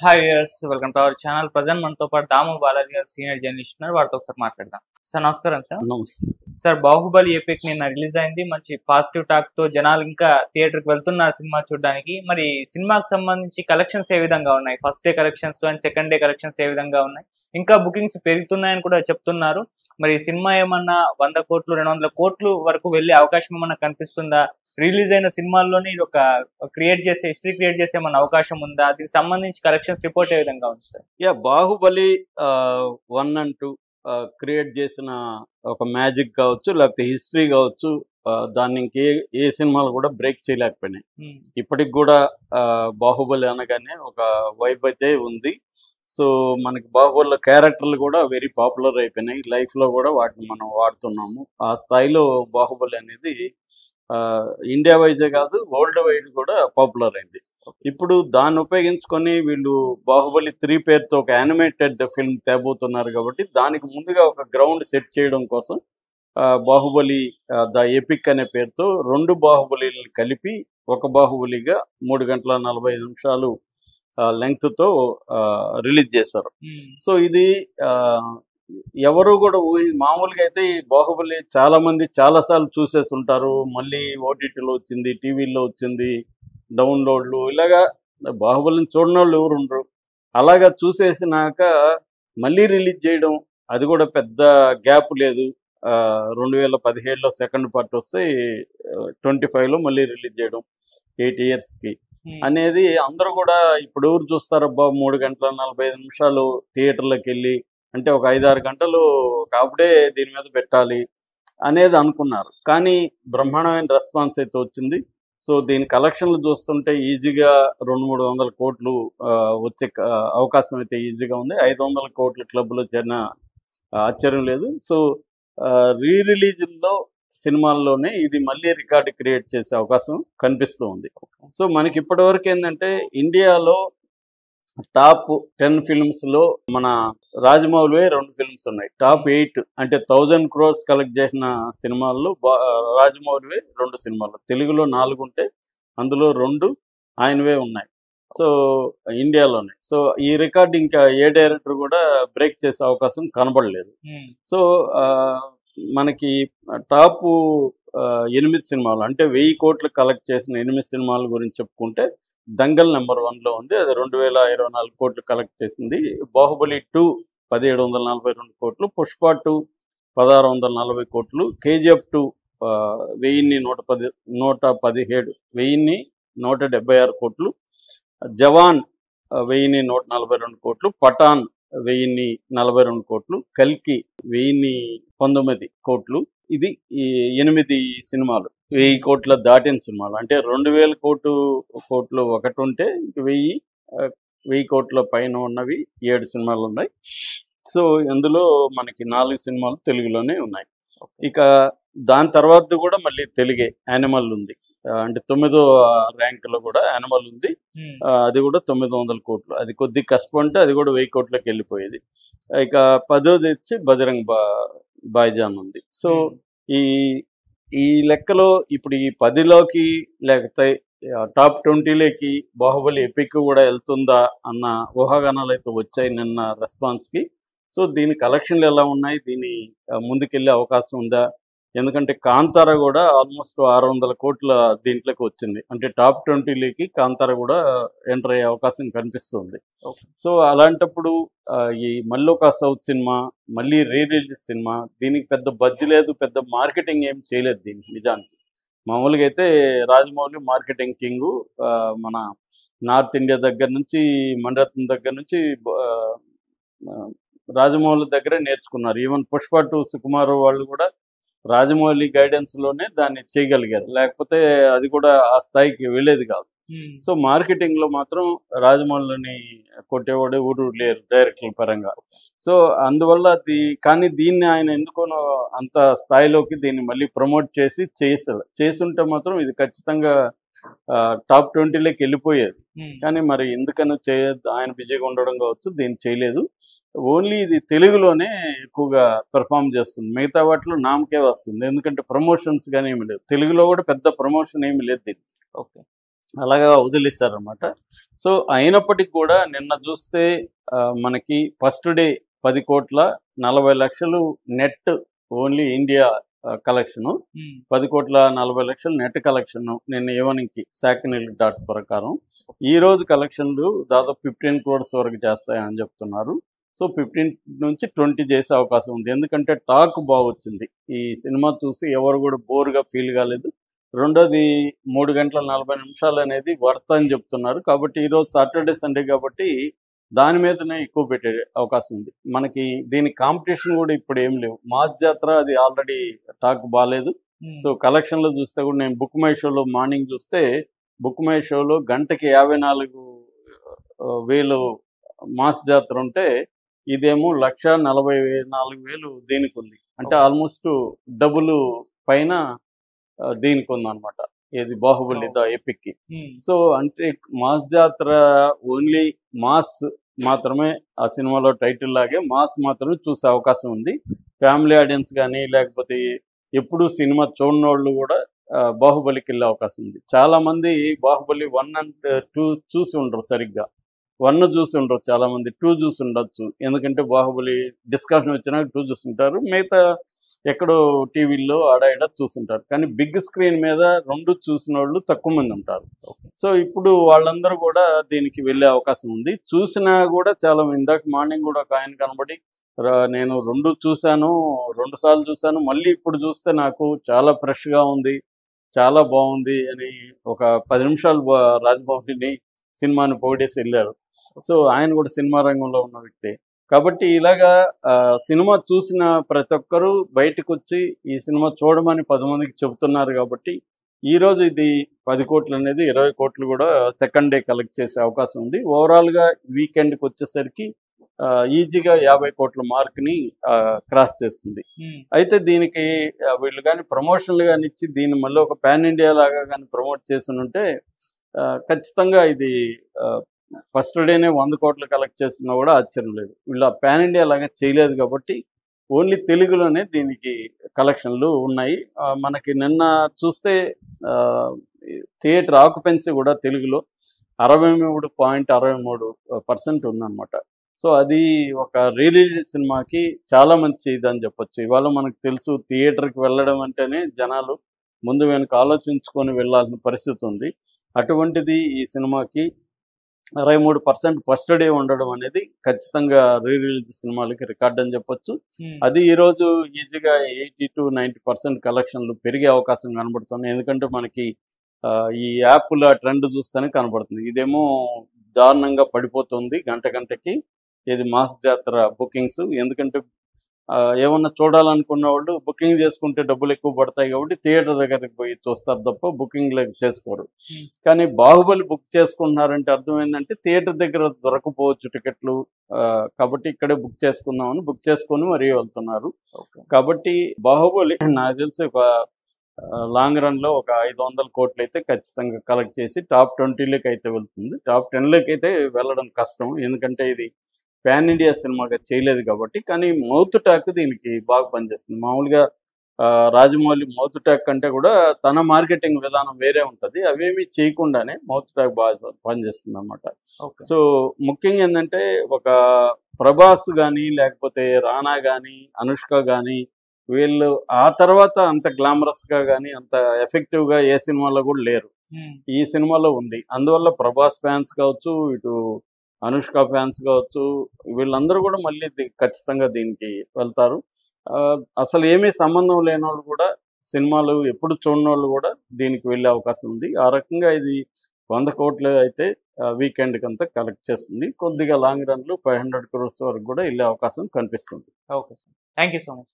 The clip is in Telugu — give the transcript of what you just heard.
Hi yes welcome to our channel. Present మనతో పాటు దాము బాలాజీ గారు సీనియర్ జర్నలిస్ట్ ఉన్నారు. వారితో ఒకసారి మాట్లాడదాం. సార్ నమస్కారం సార్. నమస్తే. సార్ బాహుబలి ఎపిక్ నిన్న రిలీజ్ అయింది. మంచి పాజిటివ్ టాక్ తో జనాలు ఇంకా థియేటర్ కి వెళ్తున్నారు సినిమా చూడడానికి. మరి సినిమాకి సంబంధించి కలెక్షన్స్ ఏ విధంగా ఉన్నాయి? First day collections and second day collections ఏ విధంగా ఉన్నాయి? ఇంకా బుకింగ్స్ పెరుగుతున్నాయని కూడా చెప్తున్నారు. మరి సినిమా ఏమన్నా 100 కోట్లు 200 కోట్లు వరకు వెళ్లే అవకాశం ఏమన్నా కనిపిస్తుందా? రిలీజ్ అయిన సినిమాల్లోనే ఇది ఒక హిస్టరీ క్రియేట్ చేసే ఏమన్నా అవకాశం ఉందా? దీనికి సంబంధించి కలెక్షన్స్ రిపోర్ట్ ఏ విధంగా ఉంది సార్? బాహుబలి 1 and 2 క్రియేట్ చేసిన ఒక మ్యాజిక్ కావచ్చు, లేకపోతే హిస్టరీ కావచ్చు. దాన్ని ఏ సినిమాలు కూడా బ్రేక్ చేయలేకపోయినాయి. ఇప్పటికి కూడా బాహుబలి అనగానే ఒక వైబ్ అయితే ఉంది. సో మనకి బాహుబలిలో క్యారెక్టర్లు కూడా వెరీ పాపులర్ అయిపోయినాయి. లైఫ్లో కూడా వాటిని మనం వాడుతున్నాము. ఆ స్థాయిలో బాహుబలి అనేది ఇండియా వైజే కాదు, వరల్డ్ వైడ్ కూడా పాపులర్ అయింది. ఇప్పుడు దాన్ని ఉపయోగించుకొని వీళ్ళు బాహుబలి 3 పేరుతో ఒక యానిమేటెడ్ ఫిల్మ్ తేబోతున్నారు. కాబట్టి దానికి ముందుగా ఒక గ్రౌండ్ సెట్ చేయడం కోసం బాహుబలి ద ఎపిక్ అనే పేరుతో 2 బాహుబలిని కలిపి ఒక బాహుబలిగా 3 గంటల 45 నిమిషాలు లెంగ్త్తో రిలీజ్ చేశారు. సో ఇది ఎవరు కూడా మామూలుగా అయితే ఈ బాహుబలి చాలా మంది చాలాసార్లు చూసేసి ఉంటారు. మళ్ళీ ఓటీటీలో వచ్చింది, టీవీలో వచ్చింది, డౌన్లోడ్లు, ఇలాగా బాహుబలిని చూడని వాళ్ళు ఎవరు ఉండరు. అలాగా చూసేసినాక మళ్ళీ రిలీజ్ చేయడం, అది కూడా పెద్ద గ్యాప్ లేదు. 2017లో సెకండ్ పార్ట్ వస్తే 25లో మళ్ళీ రిలీజ్ చేయడం 8 yearsకి అనేది అందరూ కూడా ఇప్పుడు ఎవరు చూస్తారబ్బా 3 గంటల 45 నిమిషాలు థియేటర్లోకి వెళ్ళి, అంటే ఒక 5-6 గంటలు అప్పుడే దీని మీద పెట్టాలి అనేది అనుకున్నారు. కానీ బ్రహ్మాండమైన రెస్పాన్స్ అయితే వచ్చింది. సో దీని కలెక్షన్లు చూస్తుంటే ఈజీగా 200-300 కోట్లు వచ్చే అవకాశం అయితే ఈజీగా ఉంది. 500 కోట్ల క్లబ్లో చేరిన ఆశ్చర్యం లేదు. సో రిలీజ్లో సినిమాల్లోనే ఇది మళ్ళీ రికార్డు క్రియేట్ చేసే అవకాశం కనిపిస్తూ ఉంది. సో మనకి ఇప్పటివరకు ఏంటంటే ఇండియాలో టాప్ 10 ఫిల్మ్స్లో మన రాజమౌళివే 2 ఫిల్మ్స్ ఉన్నాయి. టాప్ 8 అంటే 1000 crores కలెక్ట్ చేసిన సినిమాల్లో రాజమౌళివే 2 సినిమాలు. తెలుగులో 4 ఉంటే అందులో 2 ఆయనవే ఉన్నాయి. సో ఇండియాలోనే. సో ఈ రికార్డు ఇంకా ఏ డైరెక్టర్ కూడా బ్రేక్ చేసే అవకాశం కనబడలేదు. సో మనకి టాప్ 8 సినిమాలు అంటే 1000 కోట్లు కలెక్ట్ చేసిన 8 సినిమాల గురించి చెప్పుకుంటే దంగల్ నెంబర్ 1లో ఉంది. అది 2024 కోట్లు కలెక్ట్ చేసింది. బాహుబలి 2 1742 కోట్లు, పుష్ప 2 1640 కోట్లు, KGF 2 1117 కోట్లు, జవాన్ 1142 కోట్లు, పఠాన్ 1042 కోట్లు, కల్కి 1019 కోట్లు. ఇది 8 సినిమాలు 1000 కోట్ల దాటిన సినిమాలు. అంటే 2000 కోట్లు ఒకటి ఉంటే 1000 కోట్ల పైన ఉన్నవి 7 సినిమాలు ఉన్నాయి. సో ఇందులో మనకి 4 సినిమాలు తెలుగులోనే ఉన్నాయి. ఇక దాని తర్వాత కూడా మళ్ళీ తెలుగే యానిమల్ ఉంది. అంటే 9వ ర్యాంకులో కూడా యానిమల్ ఉంది. అది కూడా 900 కోట్లు. అది కొద్ది కష్టపడితే అది కూడా 1000 కోట్లకి వెళ్ళిపోయేది. ఇక 10వది వచ్చి బజరంగ్ భాయిజాన్ ఉంది. సో ఈ లెక్కలో ఇప్పుడు ఈ 10లోకి లేకపోతే టాప్ 20లోకి బాహుబలి ఎపిక్ కూడా వెళ్తుందా అన్న ఊహాగానాలు అయితే వచ్చాయి నిన్న రెస్పాన్స్కి. సో దీని కలెక్షన్లు ఎలా ఉన్నాయి, దీని ముందుకెళ్ళే అవకాశం ఉందా? ఎందుకంటే కాంతార కూడా ఆల్మోస్ట్ 600 కోట్ల దీంట్లోకి వచ్చింది. అంటే టాప్ 20లోకి కాంతార కూడా ఎంటర్ అయ్యే అవకాశం కనిపిస్తుంది. సో అలాంటప్పుడు ఈ మళ్ళీ ఒక సౌత్ సినిమా, మళ్ళీ రిలీజ్ సినిమా, దీనికి పెద్ద బడ్జెట్ లేదు, పెద్ద మార్కెటింగ్ ఏం చేయలేదు దీనికి. నిజానికి మామూలుగా అయితే రాజమౌళి మార్కెటింగ్ కింగు. మన నార్త్ ఇండియా దగ్గర నుంచి, మణిరత్నం దగ్గర నుంచి రాజమౌళి దగ్గరే నేర్చుకున్నారు. ఈవెన్ పుష్ప 2 సుకుమార్ వాళ్ళు కూడా రాజమౌళి గైడెన్స్లోనే దాన్ని చేయగలిగారు. లేకపోతే అది కూడా ఆ స్థాయికి వెళ్ళేది కాదు. సో మార్కెటింగ్లో మాత్రం రాజమౌళిని కొట్టేవాడే ఊరు లేరు డైరెక్టర్ల పరంగా. సో అందువల్ల కానీ దీన్ని ఆయన ఎందుకోనో అంత స్థాయిలోకి దీన్ని మళ్ళీ ప్రమోట్ చేసుంటే మాత్రం ఇది ఖచ్చితంగా టాప్ 20లోకి వెళ్ళిపోయేది. కానీ మరి ఎందుకని చేయొద్దు, ఆయన బిజీగా ఉండడం కావచ్చు, దీన్ని చేయలేదు. ఓన్లీ ఇది తెలుగులోనే ఎక్కువగా పెర్ఫామ్ చేస్తుంది. మిగతా వాటిలో నామకే వస్తుంది. ఎందుకంటే ప్రమోషన్స్ కానీ ఏమి లేవు. తెలుగులో కూడా పెద్ద ప్రమోషన్ ఏమి లేదు దీనికి. ఓకే. అలాగా వదిలేశారనమాట. సో అయినప్పటికీ కూడా నిన్న చూస్తే మనకి first day 10,40,00,000 net only India collection. 10,40,00,000 net collection నిన్న ఈవినింగ్కి శాకినీల్ డాట్ ప్రకారం. ఈరోజు కలెక్షన్లు దాదాపు 15 crores వరకు చేస్తాయని చెప్తున్నారు. సో 15 నుంచి 20 చేసే అవకాశం ఉంది. ఎందుకంటే టాక్ బాగొచ్చింది. ఈ సినిమా చూసి ఎవరు కూడా బోర్గా ఫీల్ కాలేదు. రెండోది 3 గంటల 40 నిమిషాలు అనేది వర్త్ అని చెప్తున్నారు. కాబట్టి ఈరోజు సాటర్డే సండే కాబట్టి దాని మీదనే ఎక్కువ పెట్టే అవకాశం ఉంది. మనకి దీని కాంపిటీషన్ కూడా ఇప్పుడు ఏం లేవు. మాస్ జాతర అది ఆల్రెడీ టాక్ బాగాలేదు. సో కలెక్షన్లో చూస్తే కూడా నేను బుక్ మై షోలో మార్నింగ్ చూస్తే బుక్ మై షోలో గంటకి 54,000 మాస్ జాతర ఉంటే ఇదేమో 1,44,000 దీనికి ఉంది. అంటే ఆల్మోస్ట్ డబుల్ పైన దీనికి ఉందన్నమాట. ఏది బాహుబలి ద ఎపిక్కి. సో అంటే మాస్ జాతర ఓన్లీ మాస్ మాత్రమే ఆ సినిమాలో టైటిల్ లాగే మాస్ మాత్రమే చూసే అవకాశం ఉంది. ఫ్యామిలీ ఆడియన్స్ కానీ లేకపోతే ఎప్పుడు సినిమా చూడని వాళ్ళు కూడా బాహుబలికి వెళ్ళే అవకాశం ఉంది. చాలామంది బాహుబలి 1 and 2 చూసి ఉండరు సరిగ్గా. 1 చూసి ఉండరు చాలామంది, 2 చూసి ఉండొచ్చు. ఎందుకంటే బాహుబలి డిస్కషన్ వచ్చినాక 2 చూస్తుంటారు, మిగతా ఎక్కడో టీవీల్లో ఆడ చూస్తుంటారు. కానీ బిగ్ స్క్రీన్ మీద 2 చూసిన వాళ్ళు తక్కువ మంది ఉంటారు. సో ఇప్పుడు వాళ్ళందరూ కూడా దీనికి వెళ్ళే అవకాశం ఉంది. చూసినా కూడా చాలా ఇందాక మార్నింగ్ కూడా ఒక ఆయన కనబడి నేను 2 చూశాను, 2 సార్లు చూశాను, మళ్ళీ ఇప్పుడు చూస్తే నాకు చాలా ఫ్రెష్గా ఉంది, చాలా బాగుంది అని ఒక 10 నిమిషాలు రాజమౌళిని సినిమాని పొగిడేసి వెళ్ళారు. సో ఆయన కూడా సినిమా రంగంలో ఉన్న వ్యక్తే. కాబట్టి ఇలాగా సినిమా చూసిన ప్రతి ఒక్కరూ బయటకు వచ్చి ఈ సినిమా చూడమని 10 మందికి చెబుతున్నారు. కాబట్టి ఈరోజు ఇది 10 కోట్లు అనేది 20 కోట్లు కూడా సెకండ్ డే కలెక్ట్ చేసే అవకాశం ఉంది. ఓవరాల్గా వీకెండ్కి వచ్చేసరికి ఈజీగా 50 కోట్ల మార్క్ని క్రాస్ చేస్తుంది. అయితే దీనికి వీళ్ళు కానీ ప్రమోషన్లు కానీ ఇచ్చి దీన్ని మళ్ళీ ఒక పాన్ ఇండియా లాగా కానీ ప్రమోట్ చేసి ఉంటే ఖచ్చితంగా ఇది ఫస్ట్ డేనే 100 కోట్లు కలెక్ట్ చేస్తున్నా కూడా ఆశ్చర్యం లేదు. వీళ్ళు పాన్ ఇండియా లాగా చేయలేదు కాబట్టి ఓన్లీ తెలుగులోనే దీనికి కలెక్షన్లు ఉన్నాయి. మనకి నిన్న చూస్తే థియేటర్ ఆక్యుపెన్సీ కూడా తెలుగులో 63.63% ఉందన్నమాట. సో అది ఒక రిలీజ్ సినిమాకి చాలా మంచి ఇదని చెప్పొచ్చు. ఇవాళ మనకు తెలుసు థియేటర్కి వెళ్ళడం అంటేనే జనాలు ముందు వెనుక ఆలోచించుకొని వెళ్ళాల్సిన పరిస్థితి ఉంది. అటువంటిది ఈ సినిమాకి 63% ఫస్ట్ డే ఉండడం అనేది ఖచ్చితంగా రిలీజ్ సినిమాలకి రికార్డ్ అని చెప్పొచ్చు. అది ఈరోజు ఈజీగా 80 to 90% కలెక్షన్లు పెరిగే అవకాశం కనబడుతుంది. ఎందుకంటే మనకి ఈ యాప్ల ట్రెండ్ చూస్తేనే కనబడుతుంది. ఇదేమో దారుణంగా పడిపోతుంది గంటకి. ఇది మాస్ జాతర బుకింగ్స్. ఎందుకంటే ఏమన్నా చూడాలనుకున్న వాళ్ళు బుకింగ్ చేసుకుంటే డబ్బులు ఎక్కువ పడతాయి కాబట్టి థియేటర్ దగ్గరికి పోయి చూస్తారు తప్ప బుకింగ్లు చేసుకోరు. కానీ బాహుబలి బుక్ చేసుకుంటున్నారంటే అర్థం ఏంటంటే థియేటర్ దగ్గర దొరకపోవచ్చు టికెట్లు, కాబట్టి ఇక్కడే బుక్ చేసుకుందామని బుక్ చేసుకొని మరీ వెళ్తున్నారు. కాబట్టి బాహుబలి నాకు తెలిసి ఒక లాంగ్ రన్లో ఒక 500 కోట్లు అయితే ఖచ్చితంగా కలెక్ట్ చేసి టాప్ 20లోకి అయితే వెళ్తుంది. టాప్ 10లోకి అయితే వెళ్ళడం కష్టం, ఎందుకంటే ఇది పాన్ ఇండియా సినిమాగా చేయలేదు కాబట్టి. కానీ మౌత్ టాక్ దీనికి బాగా పనిచేస్తుంది. మామూలుగా రాజమౌళి మౌత్ టాక్ కంటే కూడా తన మార్కెటింగ్ విధానం వేరే ఉంటుంది. అవేమీ చేయకుండానే మౌత్ టాక్ బాగా పనిచేస్తుంది అన్నమాట. సో ముఖ్యంగా ఏంటంటే ఒక ప్రభాస్ కానీ లేకపోతే రానా కానీ అనుష్క కానీ వీళ్ళు ఆ తర్వాత అంత గ్లామరస్గా కానీ అంత ఎఫెక్టివ్గా ఏ సినిమాలో కూడా లేరు. ఈ సినిమాలో ఉంది. అందువల్ల ప్రభాస్ ఫ్యాన్స్ కావచ్చు, ఇటు అనుష్క ఫ్యాన్స్ కావచ్చు, వీళ్ళందరూ కూడా మళ్ళీ ఖచ్చితంగా దీనికి వెళ్తారు. అసలు ఏమీ సంబంధం లేని వాళ్ళు కూడా సినిమాలు ఎప్పుడు చూడని వాళ్ళు కూడా దీనికి వెళ్ళే అవకాశం ఉంది. ఆ రకంగా ఇది 100 కోట్లు అయితే వీకెండ్కి అంతా కలెక్ట్ చేస్తుంది. కొద్దిగా లాంగ్ రన్లో 500 crores వరకు కూడా వెళ్ళే అవకాశం కనిపిస్తుంది. Okay sir, thank you so much.